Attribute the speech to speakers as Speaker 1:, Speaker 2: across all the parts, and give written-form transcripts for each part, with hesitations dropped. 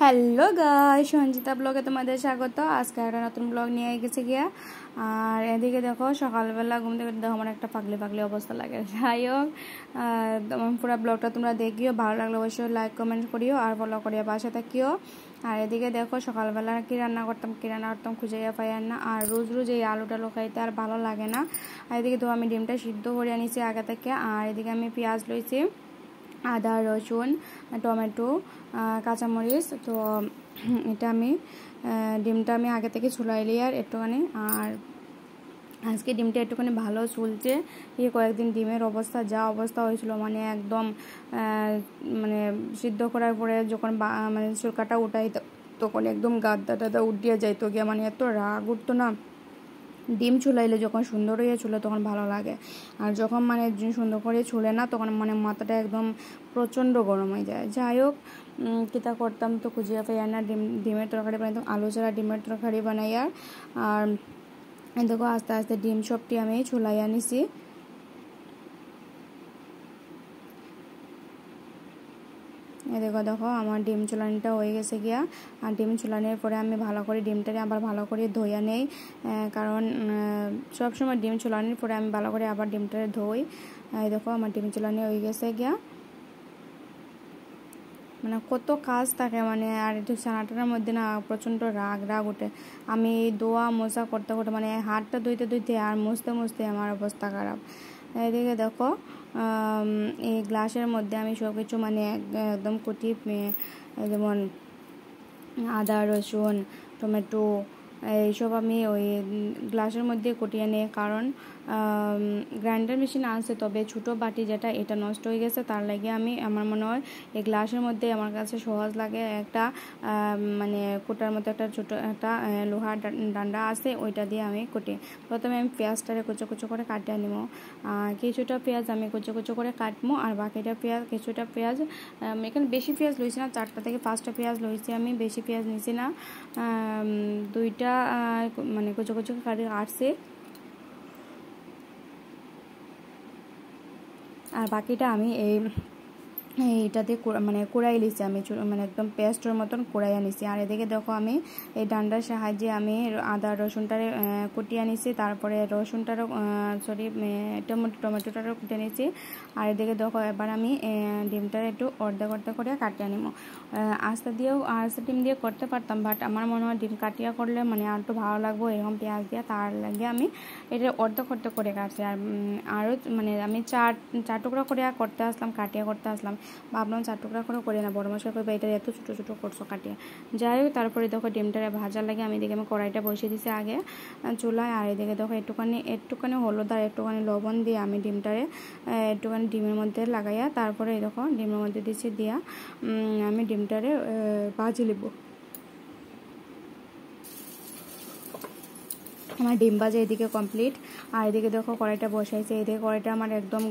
Speaker 1: Hello guys, Sanchita ব্লগে তোমাদের স্বাগত। আজকে একটা নতুন ব্লগ নিয়ে গেছে গিয়া। আর এদিকে দেখো সকালবেলা ঘুম থেকে দেখো আমার একটা পাগলি পাগলি অবস্থা লাগে। যাই হোক, পুরো ব্লগটা তোমরা দেখিও, ভালো লাগলে অবশ্যই লাইক কমেন্ট করিও আর ফলো করিও, পাশে থাকিও। আর এদিকে দেখো সকালবেলা কি রান্না করতাম খুঁজাইয়া পাই না। আর রোজ রোজ এই আলু টালু খাইতে আর ভালো লাগে না। আর এদিকে তো আমি ডিমটা সিদ্ধ করে আনিছি আগে থেকে। আর এদিকে আমি পেঁয়াজ লইছি, আদা, রসুন, টমেটো, কাঁচামরিচ। তো এটা আমি ডিমটা আমি আগে থেকে ছুলাইলি আর একটুখানি। আর আজকে ডিমটা একটুখানি ভালো চুলছে। কয়েকদিন ডিমের যা অবস্থা হয়েছিল, মানে একদম মানে সিদ্ধ করার পরে যখন মানে চুলকাটা উঠাই তখন একদম গাদা টাদা উঠিয়ে যাইতো গিয়ে, মানে এত রাগ উঠতো না। ডিম চুলাইলে যখন সুন্দর হয়ে চুলে তখন ভালো লাগে, আর যখন মানে সুন্দর করে চুলে না তখন মানে মাথাটা একদম প্রচণ্ড গরম হয়ে যায়। যাই হোক, কিতা করতাম তো খুঁজিয়া পাই না। ডিমের তরকারি বানাইতাম, আলু ছাড়া ডিমের তরকারি বানাই। আর দেখো আস্তে আস্তে ডিম সবটি আমি চুলাই আনিছি। দেখো আমার ডিম চুলানিটা হয়ে গেছে গিয়া। আর ডিম চুলানোর পরে আমি ভালো করে ডিমটাকে আবার ভালো করে ধুইয়া নেই, কারণ সবসময় ডিম চুলানোর পরে আমি ভালো করে আবার ডিমটাকে ধুই। দেখো আমার ডিম চুলানি হয়ে গেছে গিয়া। মানে কত কাজ থাকে, মানে আর একটু ছানাটার মধ্যে না প্রচণ্ড রাগ ওঠে। আমি দোয়া মোছা করতে করতে মানে হাতটা ধুইতে আর মুছতে আমার অবস্থা খারাপ। এদিকে দেখো এই গ্লাসের মধ্যে আমি সব কিছু মানে একদম কুটি, যেমন আদা, রসুন, টমেটো এইসব আমি ওই গ্লাসের মধ্যে কুটিয়ে নিই, কারণ গ্রাইন্ডার মেশিন আছে, তবে ছোটো বাটি যেটা এটা নষ্ট হয়ে গেছে, তার লাগে আমার মনে হয় এই গ্লাসের মধ্যে আমার কাছে সহজ লাগে। একটা মানে কোটার মতো একটা ছোটো একটা লোহার ডান্ডা আছে, ওইটা দিয়ে আমি কুটি। প্রথমে আমি পেঁয়াজটারে কুচো করে কাটিয়ে নিব। কিছুটা পেঁয়াজ আমি কুচো করে কাটবো, আর বাকিটা কিছুটা পেঁয়াজ এখানে বেশি পেঁয়াজ লইছি না, 4টা থেকে 5টা পেঁয়াজ লইছি আমি, বেশি পেঁয়াজ নিছি না। 2টা মানে কুচো কাটি কাটছি। আর বাকিটা আমি এইটাতে মানে কুড়াই নিছি আমি, মানে একদম পেস্টের মতন কুড়াই আনিছি। আর এদিকে দেখো আমি এই ডান্ডার সাহায্যে আমি আদা রসুনটারে কুটিয়ে নিছি, তারপরে রসুনটারও টমেটোটারও কুটিয়ে নিছি। আর এদিকে দেখো এবার আমি ডিমটার একটু অর্ধেক করে কাটিয়ে নিব। আস্তে ডিম দিয়ে করতে পারতাম, বাট আমার মনে হয় ডিম কাটিয়া করলে মানে আর একটু ভালো লাগবো এরকম পেঁয়াজ দিয়ে, তার লাগে আমি এটা অর্ধেক করে কাটছি। আরও মানে আমি চার টুকরা করে করতে আসলাম, কাটিয়া করতে আসলাম, ভাবলাম 4 টুকরা করে না, বড় মশলা করবে, এটা এত ছোটো করছো কাটিয়ে। যাই হোক, তারপরে দেখো ডিমটারে ভাজার লাগে আমি আমি কড়াইটা বসিয়ে দিছি আগে চুলায়। আর এদিকে দেখো একটুখানি হলুদ আর একটুখানি লবণ দিয়ে আমি ডিমটারে একটুখানি ডিমের মধ্যে লাগাইয়া, তারপরে দেখো ডিমের মধ্যে দিচ্ছি দিয়া আমি ডিমটারে ভাজি নেব। আমার ডিম ভাজা এদিকে কমপ্লিট। আর এদিকে দেখো কড়াইটা বসাইছে, এদিকে কড়াইটা আমার একদম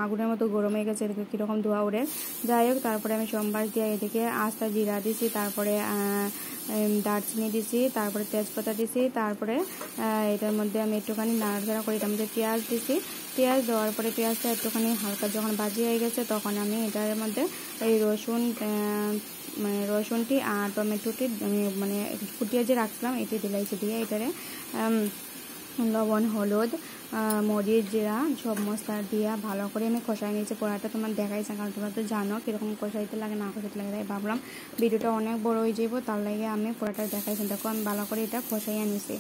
Speaker 1: আগুনের মতো গরম হয়ে গেছে, এদিকে কীরকম ধোয়া উড়ে। যাই হোক, তারপরে আমি সোমবার দিয়ে এদিকে আস্তা জিরা দিছি, তারপরে দারচিনি দিছি, তারপরে তেজপাতা দিছি, তারপরে এটার মধ্যে আমি একটুখানি নাড়াচাড়া করে এটার মধ্যে পেঁয়াজ দিছি। পেঁয়াজ দেওয়ার পরে পেঁয়াজটা একটুখানি হালকা যখন ভাজি হয়ে গেছে, তখন আমি এটার মধ্যে এই মানে রসুনটি আর টমেটোটি মানে ফুটিয়ে যে রাখছিলাম এটি দিলাইছি, দিয়ে এটারে লবণ, হলুদ, মরিচ, জিরা সব মশলা দিয়ে ভালো করে আমি কষাই নিয়েছি। পোড়াটা তোমার দেখাইছে, কারণ তোমরা তো জানো কীরকম কষাইতে লাগে না কষাইতে লাগে, তাই ভাবলাম ভিডিওটা অনেক বড় হয়ে যাবো, তার লাগে আমি পোড়াটা দেখাইছি। দেখো আমি ভালো করে এটা কষাইয়া নিয়েছি।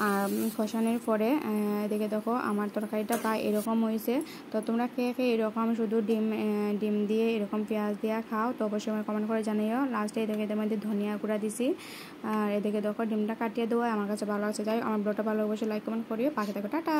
Speaker 1: আর কষানোর পরে এদিকে দেখো আমার তরকারিটা প্রায় এরকম হয়েছে। তো তোমরা কে এরকম শুধু ডিম দিয়ে এরকম পেঁয়াজ দিয়ে খাও, তো অবশ্যই আমার কমেন্ট করে জানিও। লাস্টে এদিকে এদের মধ্যে ধনিয়া গুঁড়া দিছি। আর এদিকে দেখো ডিমটা কাটিয়ে দেওয়া আমার কাছে ভালো লাগছে। যাই আমার ব্লগটা ভালো অবশ্যই লাইক কমেন্ট করিও, পাশে থাকো, টাটা।